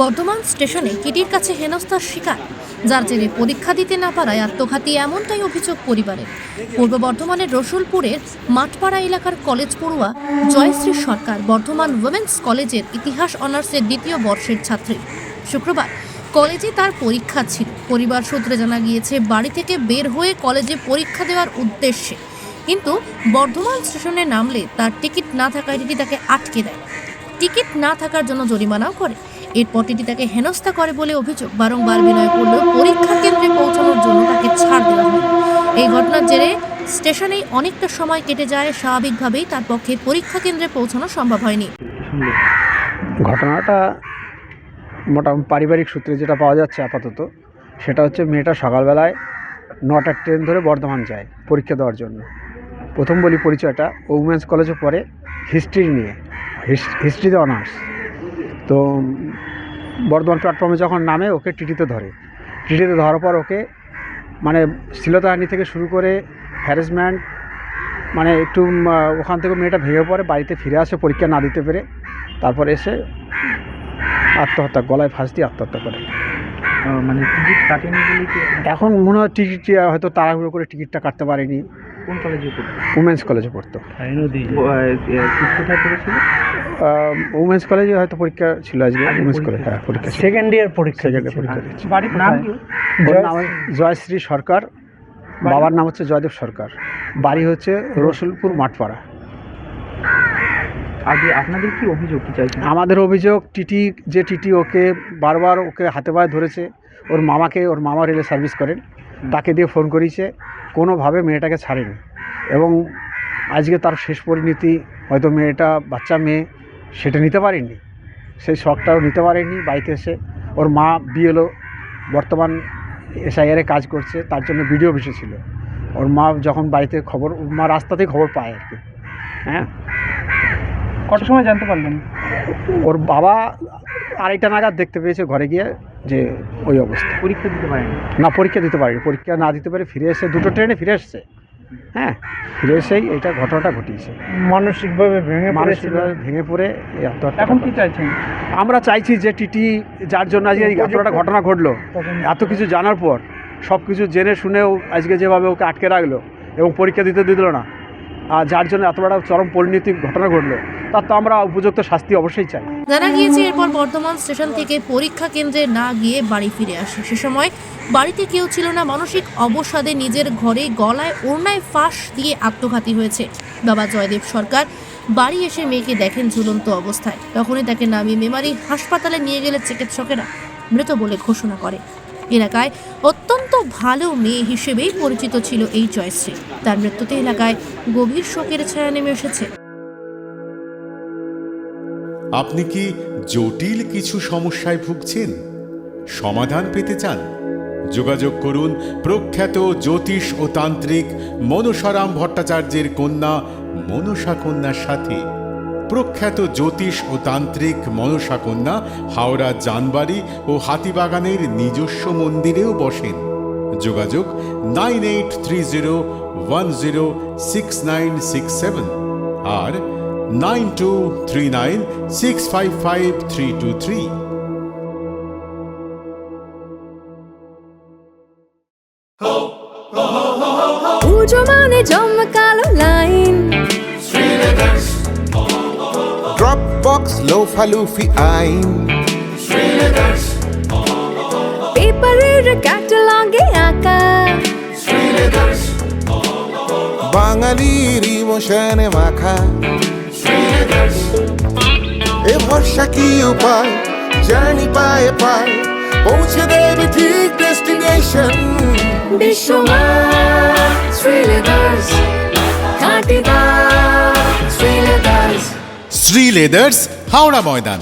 বর্ধমান স্টেশনে টিটির কাছে হেনস্থার শিকার, যার জেরে পরীক্ষা দিতে না পারায় আত্মঘাতী, এমনটাই অভিযোগ পরিবারের। পূর্ব বর্ধমানের রসুলপুরের মাঠপাড়া এলাকার কলেজ পড়ুয়া জয়শ্রী সরকার বর্ধমান উইমেন্স কলেজের ইতিহাস অনার্সের দ্বিতীয় বর্ষের ছাত্রী। শুক্রবার কলেজে তার পরীক্ষা ছিল। পরিবার সূত্রে জানা গিয়েছে, বাড়ি থেকে বের হয়ে কলেজে পরীক্ষা দেওয়ার উদ্দেশ্যে, কিন্তু বর্ধমান স্টেশনে নামলে তার টিকিট না থাকায় টিটি তাকে আটকে দেয়। টিকিট না থাকার জন্য জরিমানাও করে। এরপর টিটি তাকে হেনস্থা করে বলে অভিযোগ। বারংবার বিনয় করলেও পরীক্ষা কেন্দ্রে পৌঁছানোর জন্য তাকে ছাড় দেওয়া হয়। এই ঘটনার জেরে স্টেশনেই অনেকটা সময় কেটে যায়। স্বাভাবিকভাবেই তার পক্ষে পরীক্ষা কেন্দ্রে পৌঁছানো সম্ভব হয়নি। ঘটনাটা মোটামুটি পারিবারিক সূত্রে যেটা পাওয়া যাচ্ছে আপাতত, সেটা হচ্ছে মেয়েটা সকালবেলায় 9টার ট্রেন ধরে বর্ধমান যায় পরীক্ষা দেওয়ার জন্য। প্রথম বলি পরিচয়টা, ও উমেন্স কলেজে পড়ে হিস্ট্রি নিয়ে, হিস্ট্রিতে অনার্স। তো বর্ধমান প্ল্যাটফর্মে যখন নামে ওকে টিটিতে ধরার পর ওকে মানে শ্লীলতাহানি থেকে শুরু করে হ্যারাসমেন্ট, মানে একটু ওখান থেকে মেয়েটা ভেঙে পড়ে, বাড়িতে ফিরে আসে পরীক্ষা না দিতে পেরে। তারপর এসে আত্মহত্যা, গলায় ফাঁস দিয়ে আত্মহত্যা করে। মানে টিকিট কাটেনি বলে কি এখন মনে হয় টিকিট হয়তো তাড়াহুড়ো করে টিকিটটা কাটতে পারেনি। কোন কলেজে পড়তো? উমেন্স কলেজে পড়তো। কোথায় পড়েছিল? উমেন্স কলেজে হয়তো পরীক্ষা ছিল আজকে। উমেন্স কলেজ, হ্যাঁ পরীক্ষা, সেকেন্ড ইয়ার পরীক্ষা দিচ্ছে। বাড়ির নাম কি? ওর নাম জয়শ্রী সরকার, বাবার নাম হচ্ছে জয়দেব সরকার, বাড়ি হচ্ছে রসুলপুর মাঠপাড়া। আগে আপনাদের কি অভিযোগ, কি চাইছেন? আমাদের অভিযোগ, টিটি ওকে বারবার ওকে হাতে পায়ে ধরেছে। ওর মামা রেলে সার্ভিস করেন, তাকে দিয়ে ফোন করিয়েছে, কোনোভাবে মেয়েটাকে ছাড়েনি। এবং আজকে তার শেষ পরিণতি, হয়তো মেয়েটা বাচ্চা মেয়ে, সেটা নিতে পারেনি, সেই শখটাও নিতে পারেনি। বাড়িতে এসে ওর মা বিএলও, বর্তমান এসআইআরে কাজ করছে, তার জন্য ভিডিও অফিসে ছিল। ওর মা যখন বাড়িতে খবর, মা রাস্তাতেই খবর পায় আর কি। হ্যাঁ, কত সময় জানতে পারলেন? ওর বাবা 2:30 নাগাদ দেখতে পেয়েছে ঘরে গিয়ে যে ওই অবস্থা। পরীক্ষা দিতে পারেনি? না, পরীক্ষা দিতে পারেনি। পরীক্ষা না দিতে পারে ফিরে এসে, 2টো ট্রেনে ফিরে এসছে। হ্যাঁ, ফিরে এসেই এইটা ঘটনাটা ঘটিয়েছে। মানসিকভাবে ভেঙে পড়ে এই আত্মহত্যা। এখন কি চাইছেন? আমরা চাইছি যে টিটি, যার জন্য আজকে এই ঘটনা ঘটলো, এত কিছু জানার পর, সব কিছু জেনে শুনেও আজকে যেভাবে ওকে আটকে রাখলো এবং পরীক্ষা দিতে দিল না, আর যার জন্য এত বড় চরম পরিণতি ঘটনা ঘটলো, তার তো আমরা উপযুক্ত শাস্তি অবশ্যই চাই। জানা গিয়েছে, এরপর বর্ধমান স্টেশন থেকে পরীক্ষা কেন্দ্রে না গিয়ে বাড়ি ফিরে আসে। সে সময় বাড়িতে কেউ ছিল না। মানসিক অবসাদে নিজের ঘরে গলায় ওড়নায় ফাঁস দিয়ে আত্মঘাতী হয়েছে। বাবা জয়দেব সরকার বাড়ি এসে মেয়েকে দেখেন ঝুলন্ত অবস্থায়। তখনই তাকে নামিয়ে মেমারি হাসপাতালে নিয়ে গেলে চিকিৎসকেরা মৃত বলে ঘোষণা করে। এলাকায় অত্যন্ত ভালো মেয়ে হিসেবেই পরিচিত ছিল এই জয়শ্রী। তার মৃত্যুতে এলাকায় গভীর শোকের ছায়া নেমে এসেছে। আপনি কি জটিল কিছু সমস্যায় ভুগছেন? সমাধান পেতে চান? যোগাযোগ করুন প্রখ্যাত জ্যোতিষ ও তান্ত্রিক মনসারাম ভট্টাচার্যের কন্যা মনসা কন্যার সাথে। প্রখ্যাত জ্যোতিষ ও তান্ত্রিক মনসা কন্যা হাওড়া জানবাড়ি ও হাতিবাগানের নিজস্ব মন্দিরেও বসেন। যোগাযোগ 9830106967 আর 9239655323। পুজো মানে জমকালো লাইন, Dropbox লোফালুফি আইন, পেপারের ক্যাটালগে আঁকা, বাঙালির ইমোশনে মাখা। এ ভরসা কি উপায়, জার্নি পায়ে পায় পৌঁছে দেবে ঠিক ডেস্টিনেশন। বিশ্বমান শ্রীলেদার্স, খাঁটি দাম শ্রীলেদার্স। শ্রী লেদার্স, হাওড়া ময়দান।